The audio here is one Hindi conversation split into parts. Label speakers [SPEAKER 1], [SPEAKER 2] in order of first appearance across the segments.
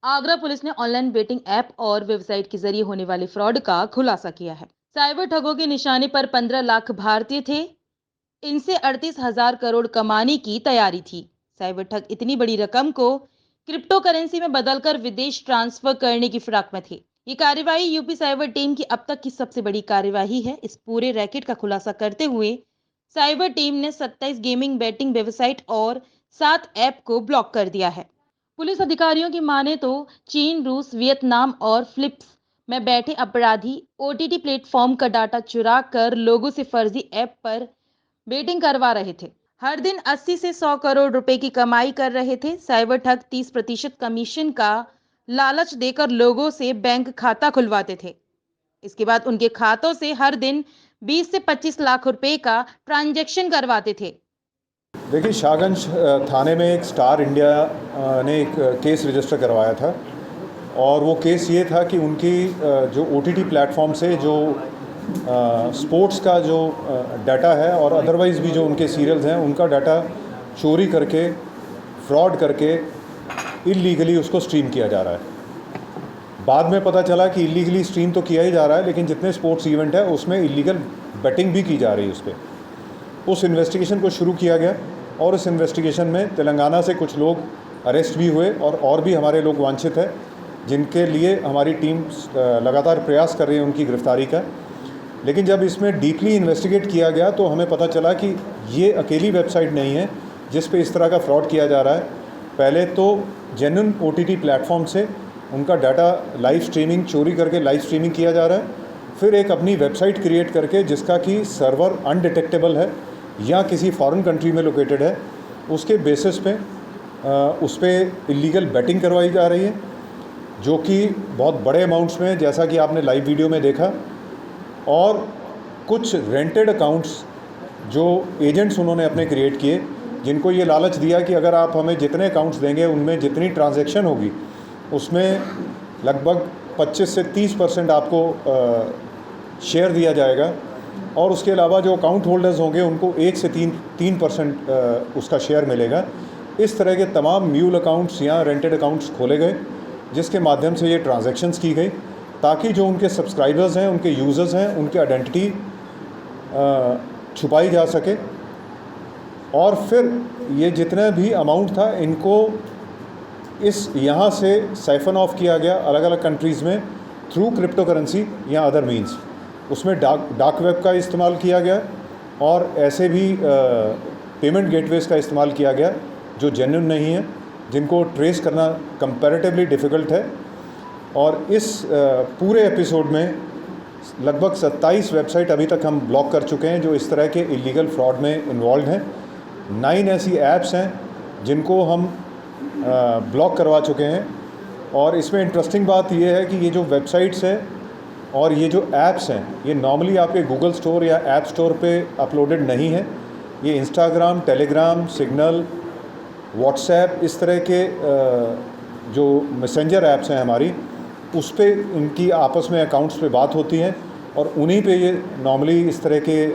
[SPEAKER 1] आगरा पुलिस ने ऑनलाइन बेटिंग ऐप और वेबसाइट के जरिए होने वाले फ्रॉड का खुलासा किया है। साइबर ठगों के निशाने पर 15 लाख भारतीय थे। इनसे 38,000 करोड़ कमाने की तैयारी थी। साइबर ठग इतनी बड़ी रकम को क्रिप्टो करेंसी में बदलकर विदेश ट्रांसफर करने की फिराक में थे। ये कार्यवाही यूपी साइबर टीम की अब तक की सबसे बड़ी कार्यवाही है। इस पूरे रैकेट का खुलासा करते हुए साइबर टीम ने 27 गेमिंग बेटिंग वेबसाइट और 7 ऐप को ब्लॉक कर दिया है। पुलिस अधिकारियों की माने तो चीन, रूस, वियतनाम और फिलिप्स में बैठे अपराधी ओटीटी प्लेटफॉर्म का डाटा चुरा कर लोगों से फर्जी ऐप पर बेटिंग करवा रहे थे। हर दिन 80 से 100 करोड़ रुपए की कमाई कर रहे थे। साइबर ठग 30% कमीशन का लालच देकर लोगों से बैंक खाता खुलवाते थे। इसके बाद उनके खातों से हर दिन 20 से 25 लाख रुपए का ट्रांजैक्शन करवाते थे।
[SPEAKER 2] देखिए, शाहगंज थाने में एक स्टार इंडिया ने एक केस रजिस्टर करवाया था और वो केस ये था कि उनकी जो ओटीटी प्लेटफॉर्म से जो स्पोर्ट्स का जो डाटा है और अदरवाइज़ भी जो उनके सीरियल्स हैं उनका डाटा चोरी करके, फ्रॉड करके इल्लीगली उसको स्ट्रीम किया जा रहा है। बाद में पता चला कि इल्लीगली स्ट्रीम तो किया ही जा रहा है, लेकिन जितने स्पोर्ट्स इवेंट है उसमें इल्लीगल बेटिंग भी की जा रही है उस पर। उस इन्वेस्टिगेशन को शुरू किया गया और उस इन्वेस्टिगेशन में तेलंगाना से कुछ लोग अरेस्ट भी हुए और भी हमारे लोग वांछित हैं, जिनके लिए हमारी टीम लगातार प्रयास कर रही है उनकी गिरफ्तारी का। लेकिन जब इसमें डीपली इन्वेस्टिगेट किया गया तो हमें पता चला कि ये अकेली वेबसाइट नहीं है जिस पे इस तरह का फ्रॉड किया जा रहा है। पहले तो जेन्युइन ओटीटी प्लेटफॉर्म से उनका डाटा लाइव स्ट्रीमिंग चोरी करके लाइव स्ट्रीमिंग किया जा रहा है, फिर एक अपनी वेबसाइट क्रिएट करके जिसका कि सर्वर अनडिटेक्टेबल है या किसी फॉरेन कंट्री में लोकेटेड है, उसके बेसिस पे उस पर इलीगल बैटिंग करवाई जा रही है, जो कि बहुत बड़े अमाउंट्स में, जैसा कि आपने लाइव वीडियो में देखा। और कुछ रेंटेड अकाउंट्स जो एजेंट्स उन्होंने अपने क्रिएट किए, जिनको ये लालच दिया कि अगर आप हमें जितने अकाउंट्स देंगे उनमें जितनी ट्रांजैक्शन होगी उसमें लगभग 25 से 30% आपको शेयर दिया जाएगा, और उसके अलावा जो अकाउंट होल्डर्स होंगे उनको 1 से 3% उसका शेयर मिलेगा। इस तरह के तमाम म्यूल अकाउंट्स या रेंटेड अकाउंट्स खोले गए, जिसके माध्यम से ये ट्रांजैक्शंस की गई, ताकि जो उनके सब्सक्राइबर्स हैं, उनके यूज़र्स हैं, उनकी आइडेंटिटी छुपाई जा सके। और फिर ये जितना भी अमाउंट था इनको इस यहाँ से साइफन ऑफ किया गया अलग अलग कंट्रीज़ में थ्रू क्रिप्टो करेंसी या अदर मीन्स। उसमें डार्क वेब का इस्तेमाल किया गया और ऐसे भी पेमेंट गेटवेज़ का इस्तेमाल किया गया जो जेन्युइन नहीं है, जिनको ट्रेस करना कंपैरेटिवली डिफ़िकल्ट है। और इस पूरे एपिसोड में लगभग 27 वेबसाइट अभी तक हम ब्लॉक कर चुके हैं जो इस तरह के इलीगल फ्रॉड में इन्वॉल्व हैं। 9 ऐसी ऐप्स हैं जिनको हम ब्लॉक करवा चुके हैं। और इसमें इंटरेस्टिंग बात यह है कि ये जो वेबसाइट्स हैं और ये जो ऐप्स हैं, ये नॉर्मली आपके गूगल स्टोर या ऐप स्टोर पे अपलोडेड नहीं है। ये इंस्टाग्राम, टेलीग्राम, सिग्नल, व्हाट्सएप, इस तरह के जो मैसेंजर ऐप्स हैं हमारी, उस पे इनकी आपस में अकाउंट्स पे बात होती है और उन्हीं पे ये नॉर्मली इस तरह के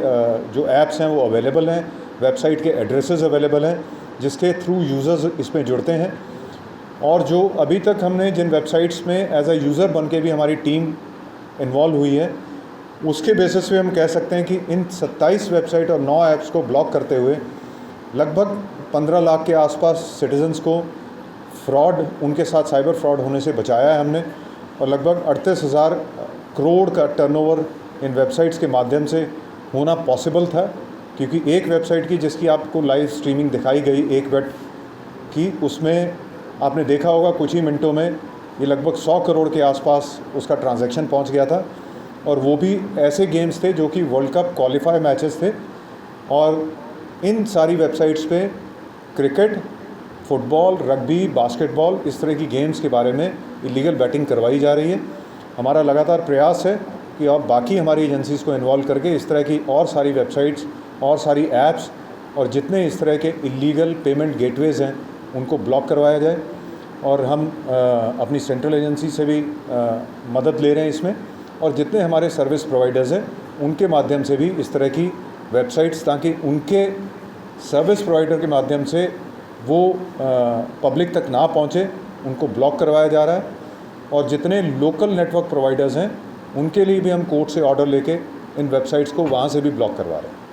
[SPEAKER 2] जो ऐप्स हैं वो अवेलेबल हैं। वेबसाइट के एड्रेसेस अवेलेबल हैं जिसके थ्रू यूज़र्स इसमें जुड़ते हैं। और जो अभी तक हमने जिन वेबसाइट्स में एज अ यूज़र बन के भी हमारी टीम इन्वॉल्व हुई है, उसके बेसिस पे हम कह सकते हैं कि इन 27 वेबसाइट और 9 ऐप्स को ब्लॉक करते हुए लगभग 15 लाख के आसपास सिटीजन्स को फ्रॉड, उनके साथ साइबर फ्रॉड होने से बचाया है हमने। और लगभग 38,000 करोड़ का टर्नओवर इन वेबसाइट्स के माध्यम से होना पॉसिबल था, क्योंकि एक वेबसाइट की जिसकी आपको लाइव स्ट्रीमिंग दिखाई गई एक बेट की, उसमें आपने देखा होगा कुछ ही मिनटों में ये लगभग 100 करोड़ के आसपास उसका ट्रांजैक्शन पहुंच गया था। और वो भी ऐसे गेम्स थे जो कि वर्ल्ड कप क्वालिफाई मैचेस थे। और इन सारी वेबसाइट्स पे क्रिकेट, फुटबॉल, रग्बी, बास्केटबॉल, इस तरह की गेम्स के बारे में इलीगल बैटिंग करवाई जा रही है। हमारा लगातार प्रयास है कि अब बाकी हमारी एजेंसीज़ को इन्वॉल्व करके इस तरह की और सारी वेबसाइट्स और सारी ऐप्स और जितने इस तरह के इलीगल पेमेंट गेटवेज़ हैं उनको ब्लॉक करवाया जाए। और हम अपनी सेंट्रल एजेंसी से भी मदद ले रहे हैं इसमें, और जितने हमारे सर्विस प्रोवाइडर्स हैं उनके माध्यम से भी इस तरह की वेबसाइट्स, ताकि उनके सर्विस प्रोवाइडर के माध्यम से वो पब्लिक तक ना पहुँचे उनको ब्लॉक करवाया जा रहा है, और जितने लोकल नेटवर्क प्रोवाइडर्स हैं उनके लिए भी हम कोर्ट से ऑर्डर लेके इन वेबसाइट्स को वहाँ से भी ब्लॉक करवा रहे हैं।